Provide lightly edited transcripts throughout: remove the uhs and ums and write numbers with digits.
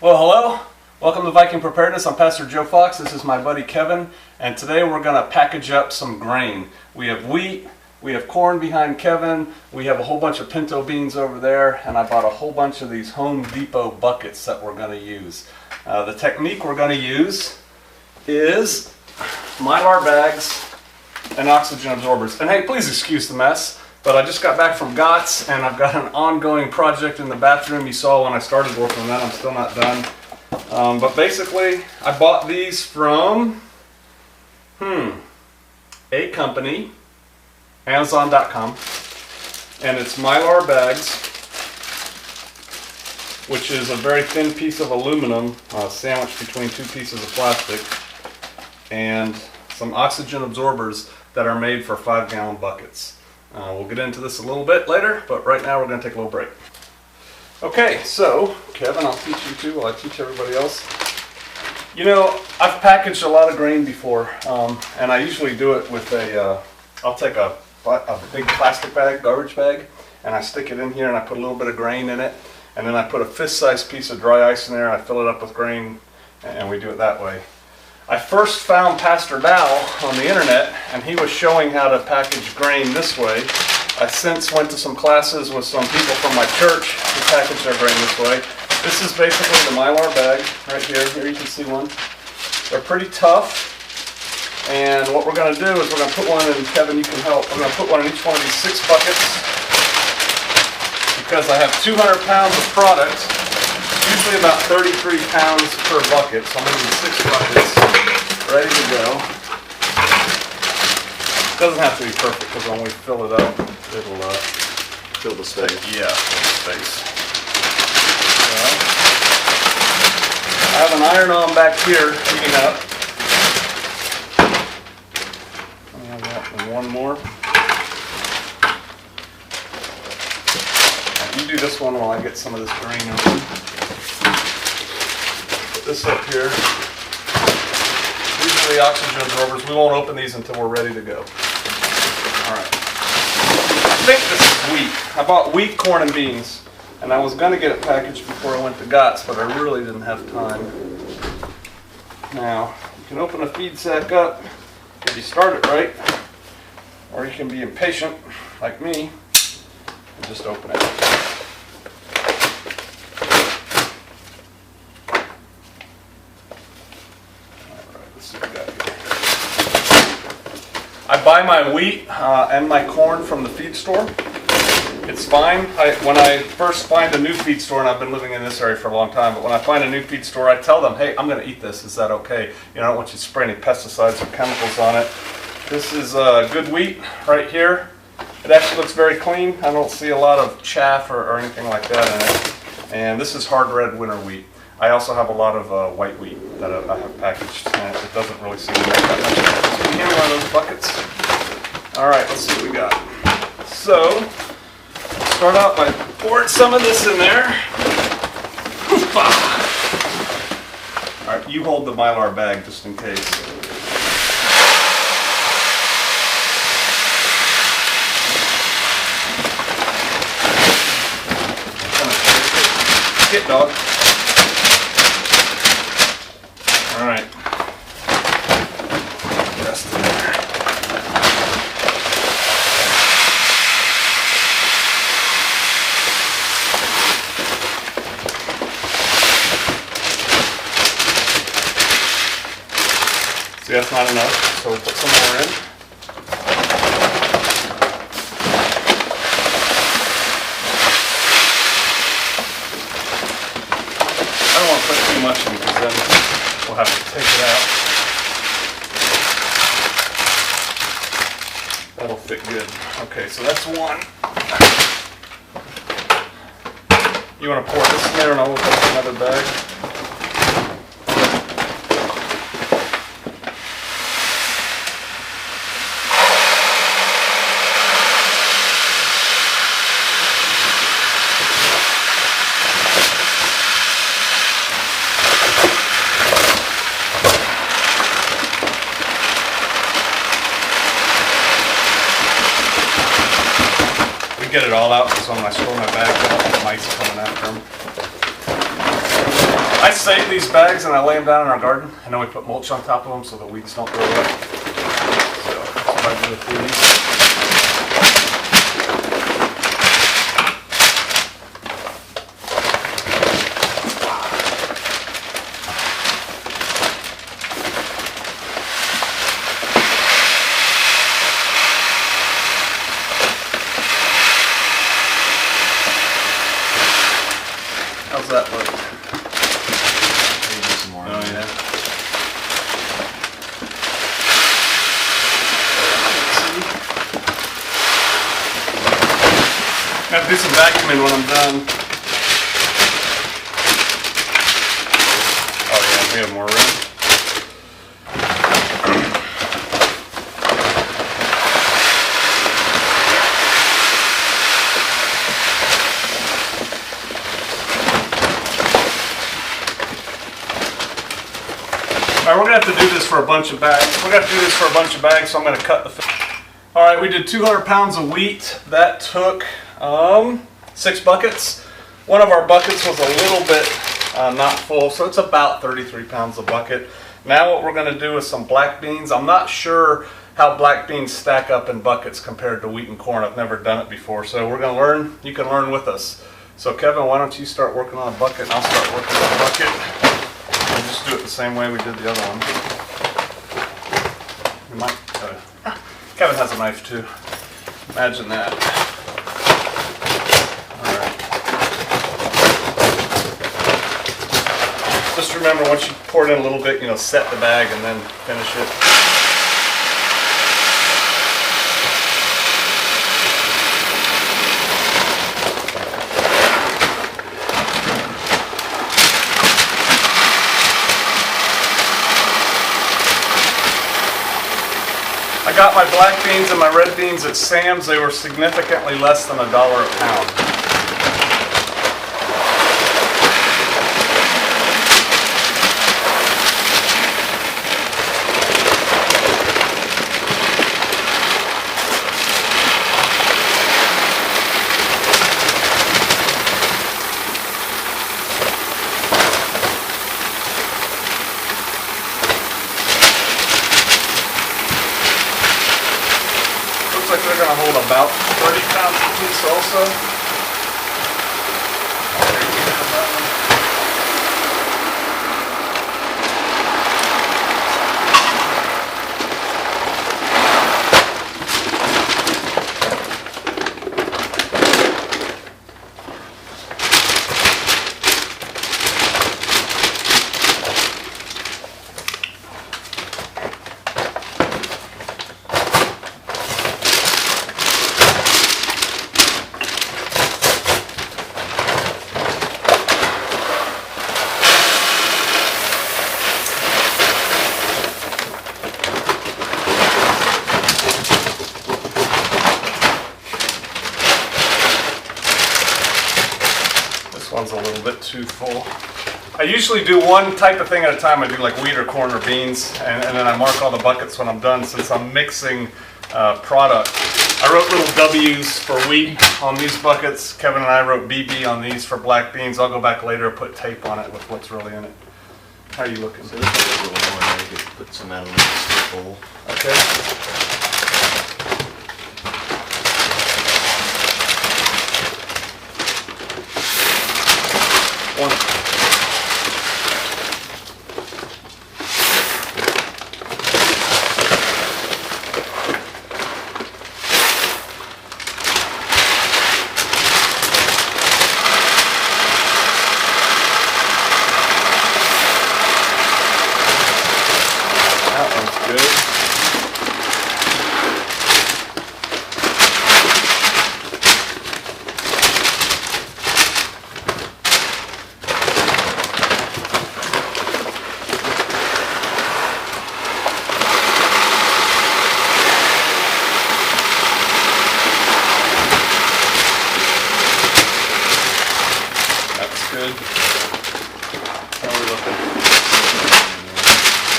Well, hello. Welcome to Viking Preparedness. I'm Pastor Joe Fox. This is my buddy Kevin, and today we're going to package up some grain. We have wheat, we have corn behind Kevin, we have a whole bunch of pinto beans over there, and I bought a whole bunch of these Home Depot buckets that we're going to use. The technique we're going to use is mylar bags and oxygen absorbers. And hey, please excuse the mess, but I just got back from GOTS and I've got an ongoing project in the bathroom. You saw when I started working on that. I'm still not done. But basically, I bought these from a company, Amazon.com, and it's mylar bags, which is a very thin piece of aluminum sandwiched between two pieces of plastic, and some oxygen absorbers that are made for 5-gallon buckets. We'll get into this a little bit later, but right now we're going to take a little break. Okay, so Kevin, I'll teach you too while I teach everybody else. You know, I've packaged a lot of grain before, and I usually do it with I'll take a big plastic bag, garbage bag, and I stick it in here and I put a little bit of grain in it, and then I put a fist-sized piece of dry ice in there, and I fill it up with grain, and we do it that way. I first found Pastor Dow on the internet, and he was showing how to package grain this way. I since went to some classes with some people from my church who package their grain this way. This is basically the mylar bag right here. Here you can see one. They're pretty tough, and what we're going to do is we're going to put one in, Kevin, you can help. We're going to put one in each one of these 6 buckets because I have 200 pounds of product, usually about 33 pounds per bucket, so I'm going to need 6 buckets ready to go. It doesn't have to be perfect because when we fill it up, it'll Fill the space. Yeah, fill the space. So, I have an iron-on back here heating up. I have that and one more. You do this one while I get some of this grain open. Put this up here. These are the oxygen absorbers. We won't open these until we're ready to go. Alright. I think this is wheat. I bought wheat, corn, and beans. And I was going to get it packaged before I went to GOTS, but I really didn't have time. Now, you can open a feed sack up if you start it right. Or you can be impatient, like me, and just open it. I buy my wheat and my corn from the feed store. It's fine. When I first find a new feed store, and I've been living in this area for a long time, but when I find a new feed store, I tell them, hey, I'm going to eat this. Is that okay? You know, I don't want you to spray any pesticides or chemicals on it. This is good wheat right here. It actually looks very clean. I don't see a lot of chaff or anything like that in it. And this is hard red winter wheat. I also have a lot of white wheat that I have packaged, and it doesn't really seem to make that much. So we give me one of those buckets. All right, let's see what we got. So, start out by pouring some of this in there. All right, you hold the mylar bag just in case. Get dog. All right. Rest in there. See, that's not enough, so we'll put some more in. I don't want to put too much in because then we'll have to take it out. That'll fit good. Okay, so that's one. You want to pour this in there and I'll open up another bag? Get it all out because when I store my bag, I don't have mice coming after them. I save these bags and I lay them down in our garden, and then we put mulch on top of them so the weeds don't grow up. So that's what I do with these. How's that look? Maybe some more. Oh yeah. I have to do some vacuuming when I'm done. Oh yeah, we have more room. Alright, we're going to have to do this for a bunch of bags. So I'm going to cut the... Alright, we did 200 pounds of wheat. That took 6 buckets. One of our buckets was a little bit not full, so it's about 33 pounds a bucket. Now what we're going to do is some black beans. I'm not sure how black beans stack up in buckets compared to wheat and corn. I've never done it before, so we're going to learn. You can learn with us. So Kevin, why don't you start working on a bucket and I'll start working on a bucket. We'll just do it the same way we did the other one. We might, Kevin has a knife too. Imagine that. Alright. Just remember, once you pour it in a little bit, set the bag and then finish it. I got my black beans and my red beans at Sam's. They were significantly less than $1 a pound. Like they're going to hold about 30 pounds a piece also. One's a little bit too full. I usually do one type of thing at a time. I do like wheat or corn or beans, and then I mark all the buckets when I'm done, since I'm mixing product. I wrote little W's for wheat on these buckets. Kevin and I wrote BB on these for black beans. I'll go back later and put tape on it with what's really in it. How are you looking? So this is a little more, I could put some out of this bowl. Okay. One. That one's good. Good. How are we looking?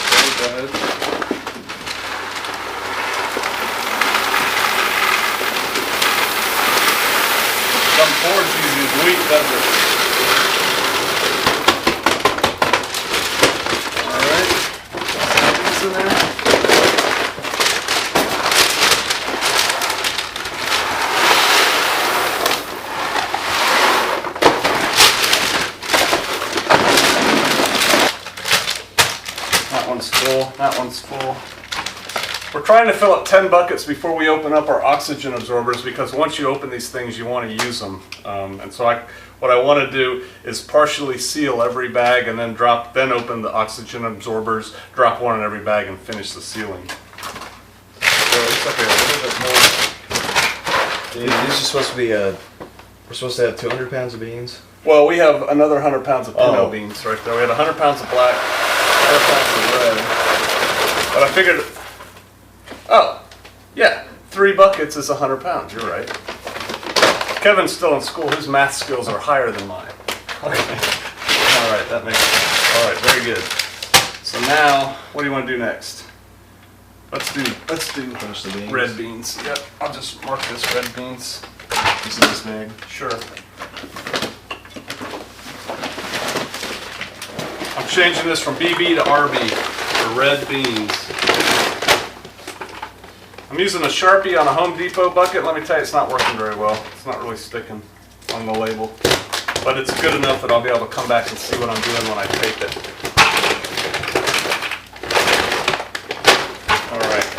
Okay, go ahead. Some boards use wheat, doesn't it? full. That one's full. We're trying to fill up 10 buckets before we open up our oxygen absorbers, because once you open these things, you want to use them. And so what I want to do is partially seal every bag and then open the oxygen absorbers, drop one in every bag, and finish the sealing. So it looks like a little bit more. These are supposed to be, we're supposed to have 200 pounds of beans? Well, we have another 100 pounds of pinto Oh. beans right there. We had 100 pounds of black, 100 pounds of red. But I figured, oh, yeah, 3 buckets is 100 pounds. You're right. Kevin's still in school. His math skills are higher than mine. Okay. All right, that makes sense. All right, very good. So now, what do you want to do next? Let's do Finish the beans. red beans. Yep, I'll just mark this red beans. This is this bag. Sure. I'm changing this from BB to RB for red beans. I'm using a Sharpie on a Home Depot bucket. Let me tell you, it's not working very well. It's not really sticking on the label. But it's good enough that I'll be able to come back and see what I'm doing when I tape it. All right.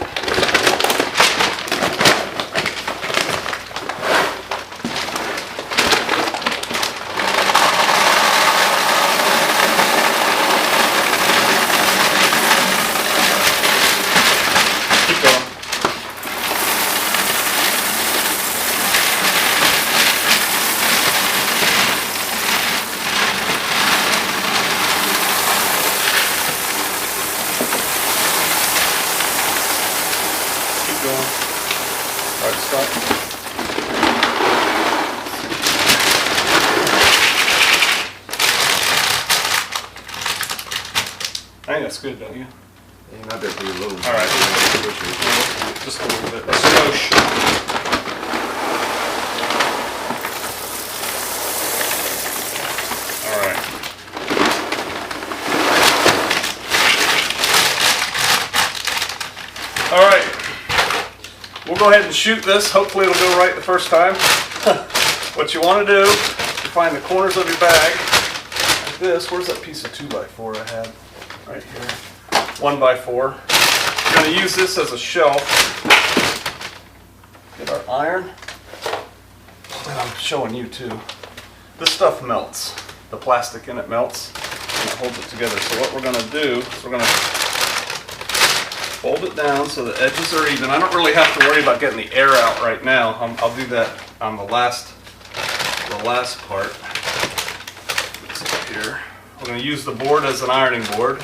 Keep going. Keep going. All right, stop. I think that's good, don't you? Yeah, I bet be a little. All right. Just a little bit. A skosh. All right. All right. We'll go ahead and shoot this. Hopefully it'll go right the first time. What you want to do is find the corners of your bag like this. Where's that piece of 2x4 I had? Right here. 1x4. We're going to use this as a shelf. Get our iron. And I'm showing you too. This stuff melts. The plastic in it melts and it holds it together. So what we're going to do is we're going to fold it down so the edges are even. I don't really have to worry about getting the air out right now. I'll do that on the last part. It's up here. We're going to use the board as an ironing board.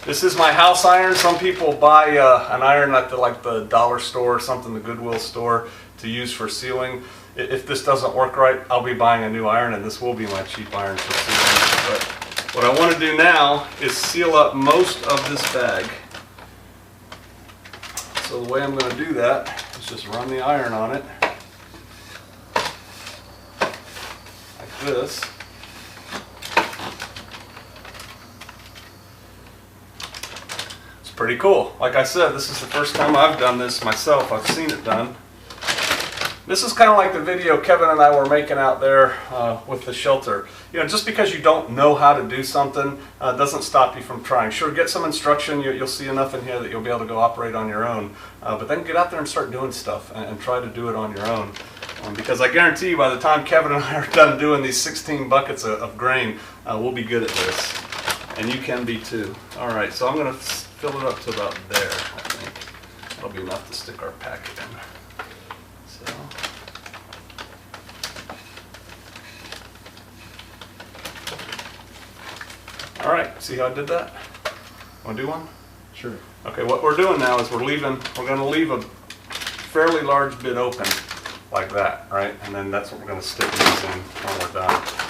This is my house iron. Some people buy an iron at the dollar store or something, the Goodwill store, to use for sealing. If this doesn't work right, I'll be buying a new iron, and this will be my cheap iron for sealing. But what I want to do now is seal up most of this bag. So the way I'm going to do that is just run the iron on it like this. It's pretty cool. Like I said, this is the first time I've done this myself. I've seen it done. This is kind of like the video Kevin and I were making out there with the shelter. You know, just because you don't know how to do something doesn't stop you from trying. Sure, get some instruction. You'll see enough in here that you'll be able to go operate on your own. But then get out there and start doing stuff and try to do it on your own. Because I guarantee you, by the time Kevin and I are done doing these 16 buckets of grain, we'll be good at this. And you can be too. All right, so I'm going to fill it up to about there, I think. That'll be enough to stick our packet in. So. All right, see how I did that? Want to do one? Sure. Okay, what we're doing now is we're going to leave a fairly large bit open like that, right? And then that's what we're going to stick these in when we're done.